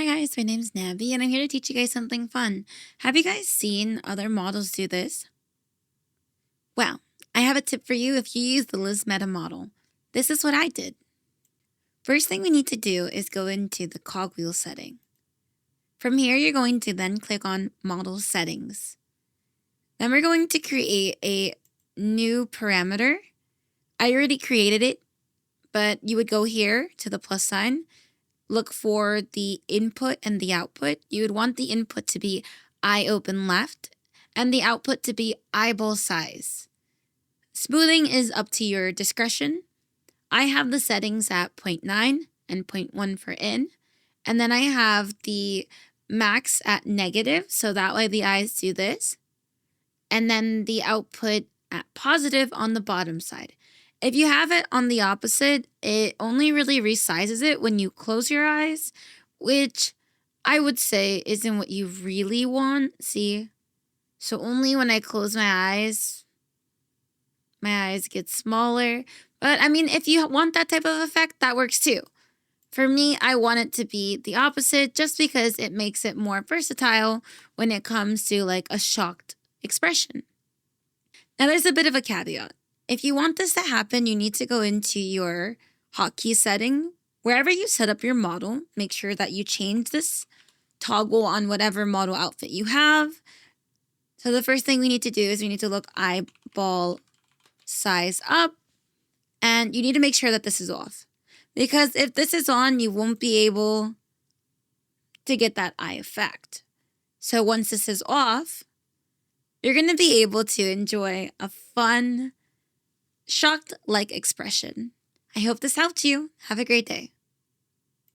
Hi guys, my name's Navi and I'm here to teach you guys something fun. Have you guys seen other models do this? Well, I have a tip for you if you use the Liz Meta model. This is what I did. First thing we need to do is go into the cogwheel setting. From here, you're going to then click on Model Settings. Then we're going to create a new parameter. I already created it, but you would go here to the plus sign, look for the input and the output. You would want the input to be eye open left and the output to be eyeball size. Smoothing is up to your discretion. I have the settings at 0.9 and 0.1 for in, and then I have the max at negative, so that way the eyes do this, and then the output at positive on the bottom side. If you have it on the opposite, it only really resizes it when you close your eyes, which I would say isn't what you really want. See? So only when I close my eyes get smaller. But I mean, if you want that type of effect, that works too. For me, I want it to be the opposite just because it makes it more versatile when it comes to like a shocked expression. Now there's a bit of a caveat. If you want this to happen, you need to go into your hotkey setting. Wherever you set up your model, make sure that you change this toggle on whatever model outfit you have. So the first thing we need to do is we need to look eyeball size up, and you need to make sure that this is off. Because if this is on, you won't be able to get that eye effect. So once this is off, you're going to be able to enjoy a fun, shocked-like expression. I hope this helped you. Have a great day.